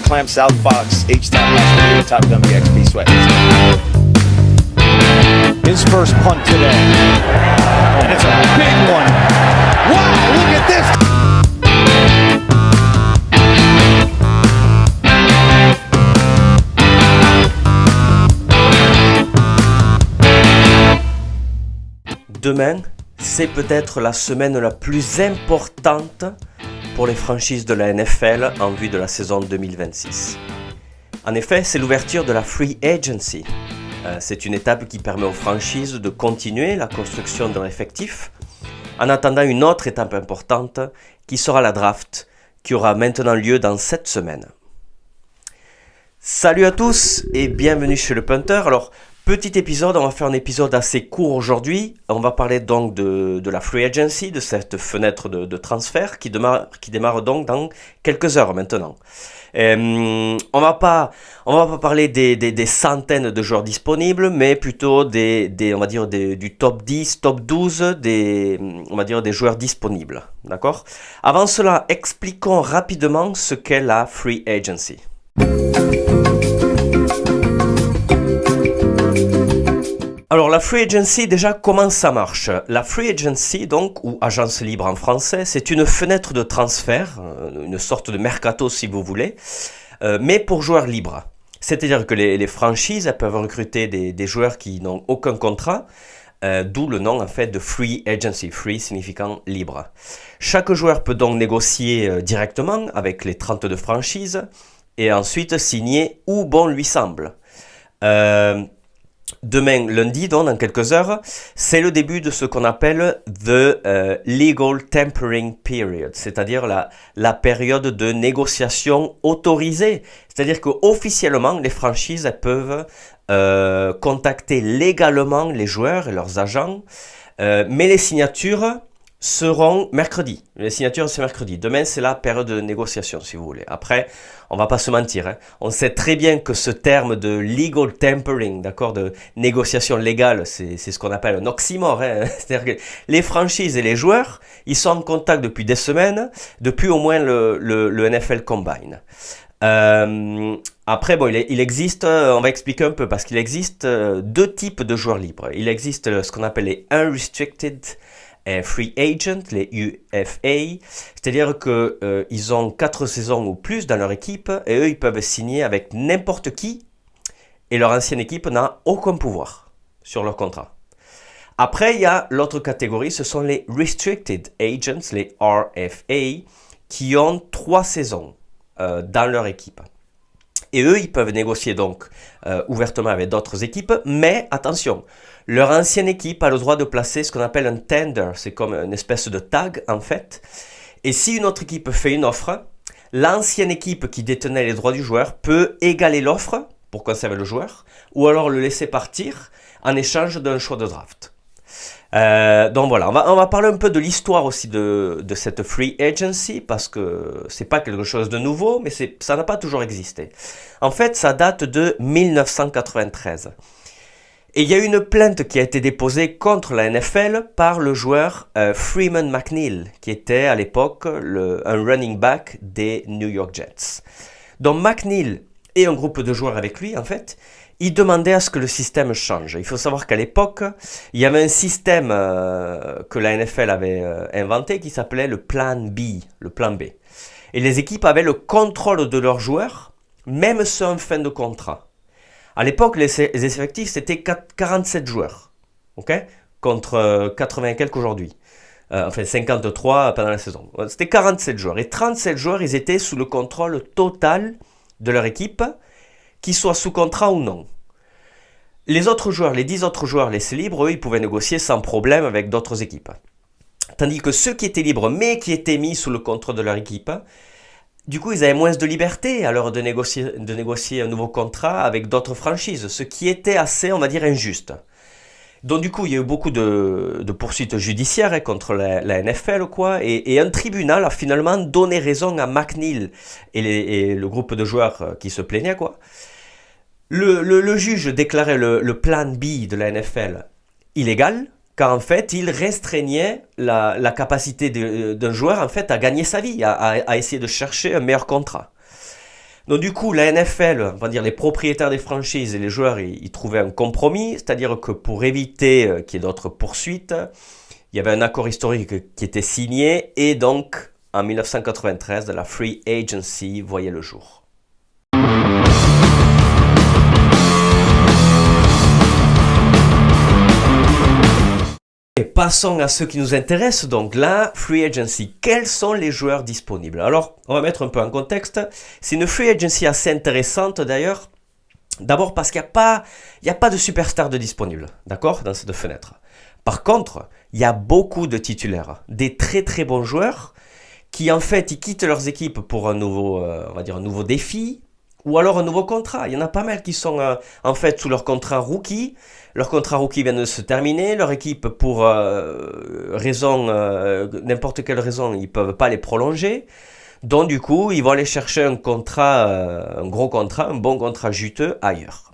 clam South Fox H-Town Hospital, Top Gun XP sweat. His first punt today. And it's a big one. Wow, look at this. Demain, c'est peut-être la semaine la plus importante pour les franchises de la NFL en vue de la saison 2026. En effet, c'est l'ouverture de la Free Agency. C'est une étape qui permet aux franchises de continuer la construction de leur effectif en attendant une autre étape importante qui sera la draft qui aura maintenant lieu dans 7 semaines. Salut à tous et bienvenue chez le Punter. Alors, petit épisode, on va faire un épisode assez court aujourd'hui. On va parler donc de la Free Agency, de cette fenêtre de transfert qui démarre donc dans quelques heures maintenant. On va pas parler des centaines de joueurs disponibles, mais plutôt du top 10, top 12 des joueurs disponibles. D'accord ? Avant cela, expliquons rapidement ce qu'est la Free Agency. Alors la Free Agency, déjà comment ça marche ? La Free Agency donc, ou agence libre en français, c'est une fenêtre de transfert, une sorte de mercato si vous voulez, mais pour joueurs libres. C'est-à-dire que les franchises elles peuvent recruter des joueurs qui n'ont aucun contrat, d'où le nom en fait de Free Agency, free signifiant libre. Chaque joueur peut donc négocier directement avec les 32 franchises et ensuite signer où bon lui semble. Demain, lundi, donc dans quelques heures, c'est le début de ce qu'on appelle the legal tampering period, c'est-à-dire la période de négociation autorisée. C'est-à-dire qu'officiellement, les franchises elles peuvent contacter légalement les joueurs et leurs agents, mais les signatures seront mercredi. Les signatures, c'est mercredi. Demain, c'est la période de négociation, si vous voulez. Après, on va pas se mentir, hein. On sait très bien que ce terme de legal tampering, d'accord, de négociation légale, c'est ce qu'on appelle un oxymore, hein. C'est-à-dire que les franchises et les joueurs, ils sont en contact depuis des semaines, depuis au moins le NFL Combine. Après, bon, il existe, on va expliquer un peu, parce qu'il existe deux types de joueurs libres. Il existe ce qu'on appelle les unrestricted free agent, les UFA, c'est-à-dire que ils ont 4 saisons ou plus dans leur équipe et eux ils peuvent signer avec n'importe qui et leur ancienne équipe n'a aucun pouvoir sur leur contrat. Après il y a l'autre catégorie, ce sont les restricted agents, les RFA, qui ont 3 saisons dans leur équipe. Et eux, ils peuvent négocier donc ouvertement avec d'autres équipes, mais attention, leur ancienne équipe a le droit de placer ce qu'on appelle un tender, c'est comme une espèce de tag en fait. Et si une autre équipe fait une offre, l'ancienne équipe qui détenait les droits du joueur peut égaler l'offre pour conserver le joueur, ou alors le laisser partir en échange d'un choix de draft. Donc voilà, on va parler un peu de l'histoire aussi de cette free agency parce que c'est pas quelque chose de nouveau, mais ça n'a pas toujours existé. En fait, ça date de 1993. Et il y a eu une plainte qui a été déposée contre la NFL par le joueur Freeman McNeil, qui était à l'époque un running back des New York Jets. Donc McNeil et un groupe de joueurs avec lui, en fait, ils demandaient à ce que le système change. Il faut savoir qu'à l'époque, il y avait un système que la NFL avait inventé qui s'appelait le plan B, le plan B. Et les équipes avaient le contrôle de leurs joueurs, même ceux en fin de contrat. À l'époque, les effectifs, c'était 47 joueurs, okay, contre 80 et quelques aujourd'hui. Enfin, 53 pendant la saison. C'était 47 joueurs. Et 37 joueurs, ils étaient sous le contrôle total de leur équipe, qu'ils soient sous contrat ou non. Les autres joueurs, les 10 autres joueurs laissés libres, eux, ils pouvaient négocier sans problème avec d'autres équipes. Tandis que ceux qui étaient libres, mais qui étaient mis sous le contrôle de leur équipe, du coup, ils avaient moins de liberté à l'heure de négocier un nouveau contrat avec d'autres franchises, ce qui était assez, on va dire, injuste. Donc du coup, il y a eu beaucoup de poursuites judiciaires contre la NFL, quoi, et un tribunal a finalement donné raison à McNeil et le groupe de joueurs qui se plaignaient, quoi. Le juge déclarait le plan B de la NFL illégal, car en fait, il restreignait la capacité d'un joueur en fait à gagner sa vie, à essayer de chercher un meilleur contrat. Donc du coup, la NFL, on va dire les propriétaires des franchises et les joueurs, ils trouvaient un compromis, c'est-à-dire que pour éviter qu'il y ait d'autres poursuites, il y avait un accord historique qui était signé et donc en 1993, la Free Agency voyait le jour. Et passons à ce qui nous intéresse, donc la Free Agency. Quels sont les joueurs disponibles? Alors, on va mettre un peu en contexte. C'est une Free Agency assez intéressante d'ailleurs. D'abord parce qu'il n'y a pas de superstar de disponible, d'accord, dans cette fenêtre. Par contre, il y a beaucoup de titulaires, des très très bons joueurs qui en fait ils quittent leurs équipes pour un nouveau, on va dire un nouveau défi ou alors un nouveau contrat. Il y en a pas mal qui sont en fait sous leur contrat rookie. Leur contrat rookie vient de se terminer. Leur équipe pour n'importe quelle raison, ils peuvent pas les prolonger. Donc du coup, ils vont aller chercher un contrat, un gros contrat, un bon contrat juteux ailleurs.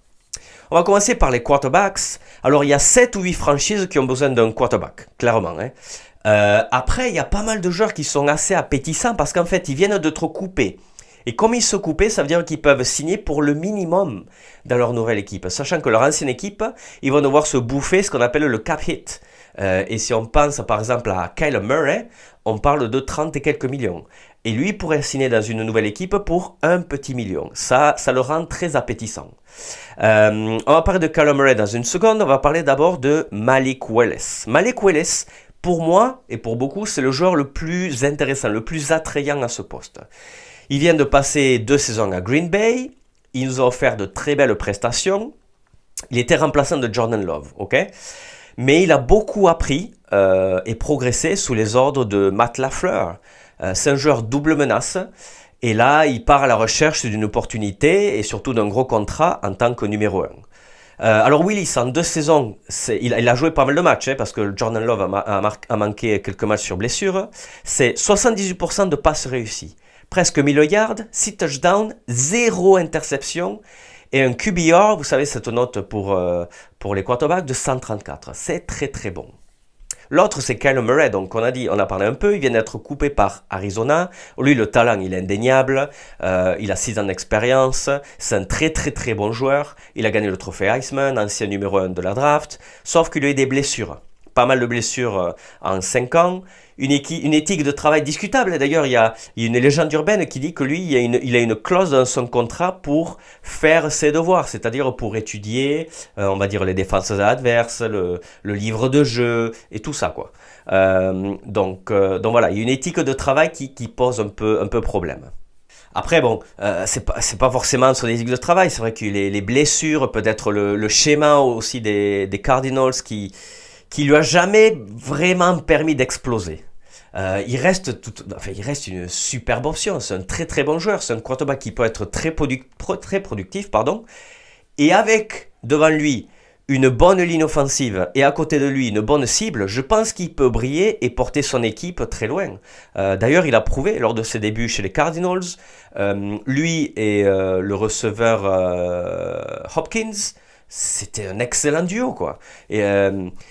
On va commencer par les quarterbacks. Alors il y a 7 ou 8 franchises qui ont besoin d'un quarterback, clairement. Après, il y a pas mal de joueurs qui sont assez appétissants parce qu'en fait, ils viennent de trop couper. Et comme ils se coupaient, ça veut dire qu'ils peuvent signer pour le minimum dans leur nouvelle équipe. Sachant que leur ancienne équipe, ils vont devoir se bouffer ce qu'on appelle le cap hit. Et si on pense par exemple à Kyler Murray, on parle de 30 et quelques millions. Et lui pourrait signer dans une nouvelle équipe pour un petit million. Ça le rend très appétissant. On va parler de Kyler Murray dans une seconde. On va parler d'abord de Malik Willis. Malik Willis, pour moi et pour beaucoup, c'est le joueur le plus intéressant, le plus attrayant à ce poste. Il vient de passer 2 saisons à Green Bay. Il nous a offert de très belles prestations. Il était remplaçant de Jordan Love, ok? Mais il a beaucoup appris et progressé sous les ordres de Matt LaFleur. C'est un joueur double menace. Et là, il part à la recherche d'une opportunité et surtout d'un gros contrat en tant que numéro 1. Alors Willis, en 2 saisons, il a joué pas mal de matchs parce que Jordan Love a manqué quelques matchs sur blessure. C'est 78% de passes réussies. Presque 1000 yards, 6 touchdowns, 0 interception et un QBR, vous savez cette note pour les quarterbacks, de 134. C'est très très bon. L'autre c'est Kyler Murray, donc on a parlé un peu, il vient d'être coupé par Arizona. Lui le talent il est indéniable, il a 6 ans d'expérience, c'est un très très très bon joueur. Il a gagné le trophée Heisman, ancien numéro 1 de la draft, sauf qu'il a eu des blessures. Pas mal de blessures en 5 ans, une éthique de travail discutable. D'ailleurs, il y a une légende urbaine qui dit que lui, il a une clause dans son contrat pour faire ses devoirs, c'est-à-dire pour étudier, on va dire, les défenses adverses, le livre de jeu et tout ça, quoi. Donc voilà, il y a une éthique de travail qui pose un peu problème. Après, bon, c'est pas forcément sur des éthiques de travail, c'est vrai que les blessures, peut-être le schéma aussi des Cardinals qui lui a jamais vraiment permis d'exploser. Il reste une superbe option, c'est un très très bon joueur, c'est un quarterback qui peut être très productif, et avec devant lui une bonne ligne offensive et à côté de lui une bonne cible, je pense qu'il peut briller et porter son équipe très loin. D'ailleurs, il a prouvé lors de ses débuts chez les Cardinals, lui et le receveur Hopkins, c'était un excellent duo, quoi. Et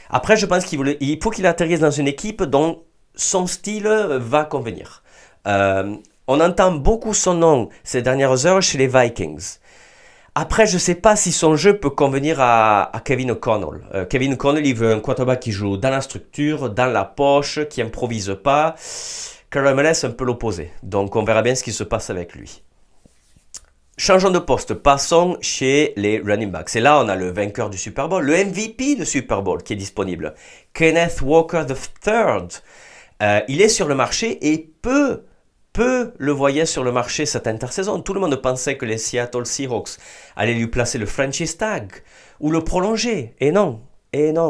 après, je pense il faut qu'il atterrisse dans une équipe dont son style va convenir. On entend beaucoup son nom ces dernières heures chez les Vikings. Après, je ne sais pas si son jeu peut convenir à Kevin O'Connell. Kevin O'Connell, il veut un quarterback qui joue dans la structure, dans la poche, qui improvise pas. Kyler Murray, c'est un peu l'opposé. Donc, on verra bien ce qui se passe avec lui. Changeons de poste, passons chez les running backs. Et là, on a le vainqueur du Super Bowl, le MVP du Super Bowl qui est disponible. Kenneth Walker III. Il est sur le marché et peu le voyait sur le marché cette intersaison. Tout le monde pensait que les Seattle Seahawks allaient lui placer le franchise tag ou le prolonger. Et non,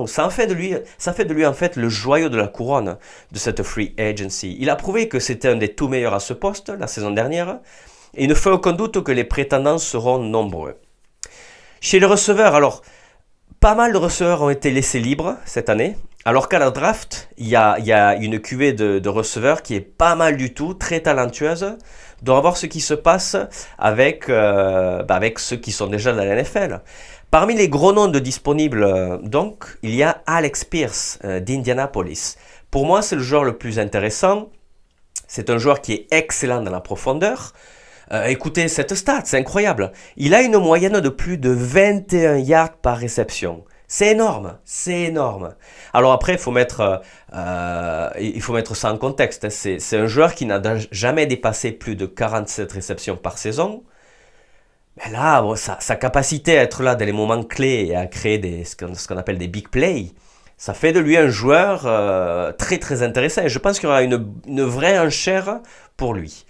ça fait de lui en fait le joyau de la couronne de cette free agency. Il a prouvé que c'était un des tout meilleurs à ce poste la saison dernière. Et il ne fait aucun doute que les prétendants seront nombreux. Chez les receveurs, alors, pas mal de receveurs ont été laissés libres cette année. Alors qu'à la draft, il y a une cuvée de receveurs qui est pas mal du tout, très talentueuse. Donc on va voir ce qui se passe avec ceux qui sont déjà dans la NFL. Parmi les gros noms de disponibles, donc, il y a Alex Pierce d'Indianapolis. Pour moi, c'est le joueur le plus intéressant. C'est un joueur qui est excellent dans la profondeur. Écoutez cette stat, c'est incroyable. Il a une moyenne de plus de 21 yards par réception. C'est énorme, c'est énorme. Alors après, il faut mettre ça en contexte. C'est un joueur qui n'a jamais dépassé plus de 47 réceptions par saison. Mais là, bon, sa capacité à être là dans les moments clés et à créer ce qu'on appelle des big plays, ça fait de lui un joueur très très intéressant. Et je pense qu'il y aura une vraie enchère pour lui.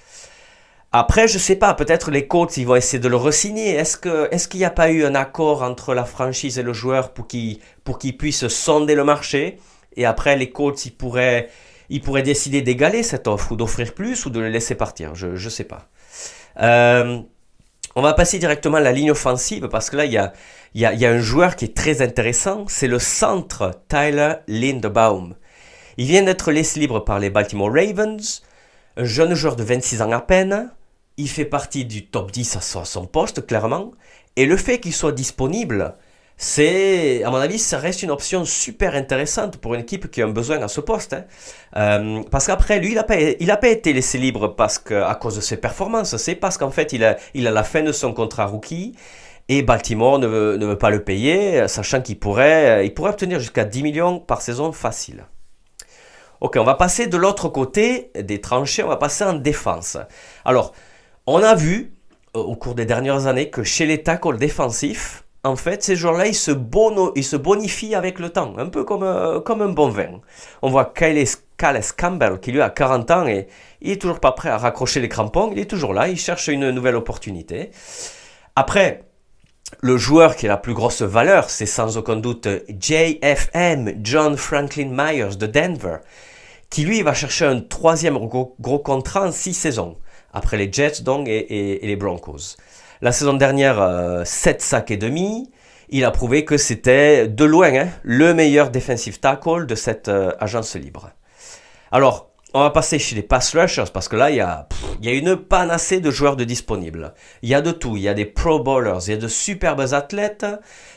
Après, je sais pas, peut-être les Colts, ils vont essayer de le re-signer. Est-ce qu'il n'y a pas eu un accord entre la franchise et le joueur pour qu'il puisse sonder le marché? Et après, les Colts, ils pourraient décider d'égaler cette offre ou d'offrir plus ou de le laisser partir. Je sais pas. On va passer directement à la ligne offensive parce que là, il y a un joueur qui est très intéressant. C'est le centre Tyler Linderbaum. Il vient d'être laissé libre par les Baltimore Ravens. Un jeune joueur de 26 ans à peine. Il fait partie du top 10 à son poste, clairement. Et le fait qu'il soit disponible, à mon avis, ça reste une option super intéressante pour une équipe qui a un besoin à ce poste. Parce qu'après, lui, il a pas été laissé libre à cause de ses performances. C'est parce qu'en fait, il a la fin de son contrat rookie. Et Baltimore ne veut pas le payer, sachant qu'il pourrait obtenir jusqu'à 10 millions par saison facile. Ok, on va passer de l'autre côté des tranchées, on va passer en défense. Alors, on a vu au cours des dernières années que chez les tackles défensifs, en fait, ces joueurs-là, ils se bonifient avec le temps, un peu comme un bon vin. On voit Calais Campbell, qui lui a 40 ans et il est toujours pas prêt à raccrocher les crampons, il est toujours là, il cherche une nouvelle opportunité. Après, le joueur qui a la plus grosse valeur, c'est sans aucun doute JFM, John Franklin Myers de Denver, qui lui va chercher un troisième gros contrat en 6 saisons, après les Jets donc et les Broncos. La saison dernière, 7 sacs et demi, il a prouvé que c'était de loin le meilleur defensive tackle de cette agence libre. Alors, on va passer chez les pass rushers parce que là, il y a une panacée de joueurs de disponibles. Il y a de tout, il y a des pro bowlers, il y a de superbes athlètes.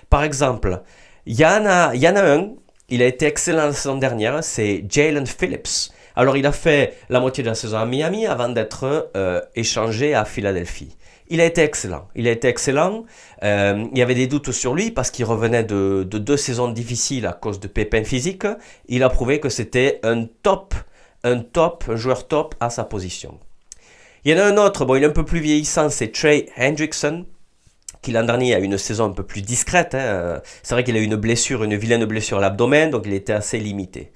Par exemple, il y en a un, il a été excellent la saison dernière, c'est Jalen Phillips. Alors, il a fait la moitié de la saison à Miami avant d'être échangé à Philadelphie. Il a été excellent. Il y avait des doutes sur lui parce qu'il revenait de 2 saisons difficiles à cause de pépins physiques. Il a prouvé que c'était un joueur top à sa position. Il y en a un autre, il est un peu plus vieillissant, c'est Trey Hendrickson, qui l'an dernier a eu une saison un peu plus discrète. C'est vrai qu'il a eu une vilaine blessure à l'abdomen, donc il était assez limité.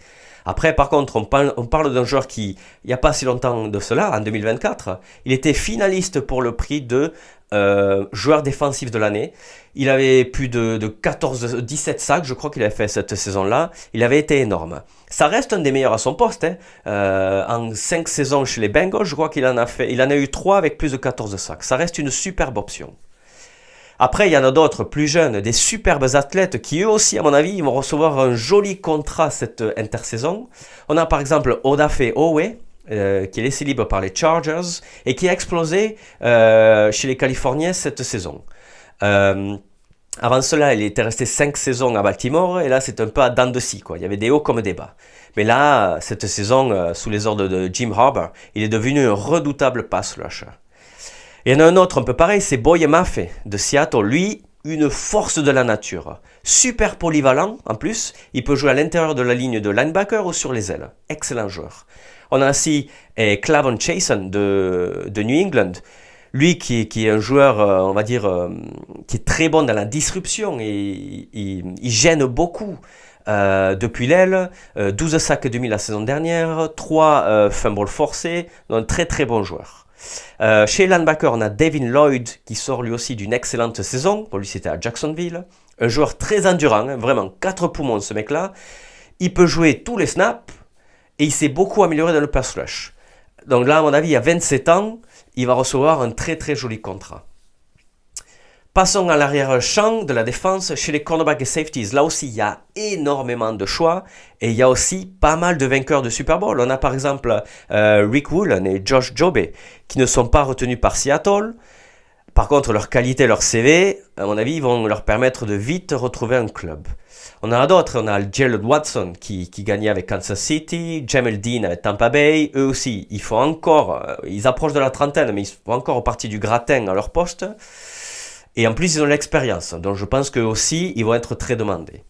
Après, par contre, on parle d'un joueur qui, il n'y a pas si longtemps de cela, en 2024, il était finaliste pour le prix de joueur défensif de l'année. Il avait plus de 17 sacs, je crois qu'il avait fait cette saison-là. Il avait été énorme. Ça reste un des meilleurs à son poste. En 5 saisons chez les Bengals, je crois qu'il en a eu 3 avec plus de 14 sacs. Ça reste une superbe option. Après, il y en a d'autres plus jeunes, des superbes athlètes qui eux aussi, à mon avis, ils vont recevoir un joli contrat cette intersaison. On a par exemple Odafe Oweh, qui est laissé libre par les Chargers et qui a explosé chez les Californiens cette saison. Avant cela, il était resté 5 saisons à Baltimore et là, c'est un peu à dents de scie, quoi. Il y avait des hauts comme des bas. Mais là, cette saison, sous les ordres de Jim Harbaugh, il est devenu un redoutable pass rusher. Il y en a un autre un peu pareil, c'est Boye Mafe de Seattle. Lui, une force de la nature. Super polyvalent en plus. Il peut jouer à l'intérieur de la ligne de linebacker ou sur les ailes. Excellent joueur. On a aussi Clavon Chasen de New England. Lui qui est un joueur, on va dire, qui est très bon dans la disruption et il gêne beaucoup. Depuis l'aile, 12 sacs et demi la saison dernière, 3 fumbles forcés. Un très très bon joueur. Chez linebacker, on a Devin Lloyd qui sort lui aussi d'une excellente saison. Pour lui, c'était à Jacksonville. Un joueur très endurant, vraiment 4 poumons ce mec-là. Il peut jouer tous les snaps et il s'est beaucoup amélioré dans le pass rush. Donc là, à mon avis, il y a 27 ans, il va recevoir un très très joli contrat. Passons à l'arrière-champ de la défense chez les cornerbacks et safeties. Là aussi, il y a énormément de choix et il y a aussi pas mal de vainqueurs de Super Bowl. On a par exemple Rick Woolen et Josh Jobe qui ne sont pas retenus par Seattle. Par contre, leur qualité, leur CV, à mon avis, ils vont leur permettre de vite retrouver un club. On en a d'autres, on a Jalen Watson qui gagnait avec Kansas City, Jamel Dean avec Tampa Bay, eux aussi, ils approchent de la trentaine, mais ils font encore partie du gratin à leur poste. Et en plus, ils ont l'expérience, donc je pense qu'eux aussi, ils vont être très demandés.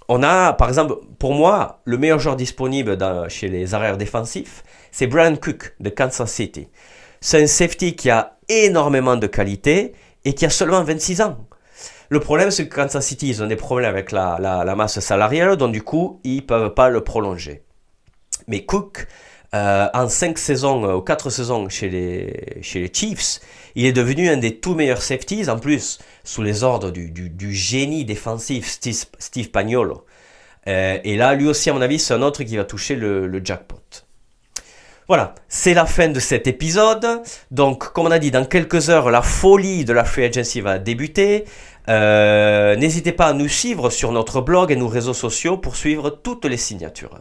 On a, par exemple, pour moi, le meilleur joueur disponible chez les arrières défensifs, c'est Brian Cook de Kansas City. C'est un safety qui a énormément de qualité et qui a seulement 26 ans. Le problème, c'est que Kansas City, ils ont des problèmes avec la masse salariale, donc du coup, ils ne peuvent pas le prolonger. Mais Cook, en 5 saisons ou 4 saisons chez les Chiefs, il est devenu un des tout meilleurs safeties, en plus, sous les ordres du génie défensif Steve Pagnuolo. Et là, lui aussi, à mon avis, c'est un autre qui va toucher le jackpot. Voilà, c'est la fin de cet épisode. Donc, comme on a dit, dans quelques heures, la folie de la Free Agency va débuter. N'hésitez pas à nous suivre sur notre blog et nos réseaux sociaux pour suivre toutes les signatures.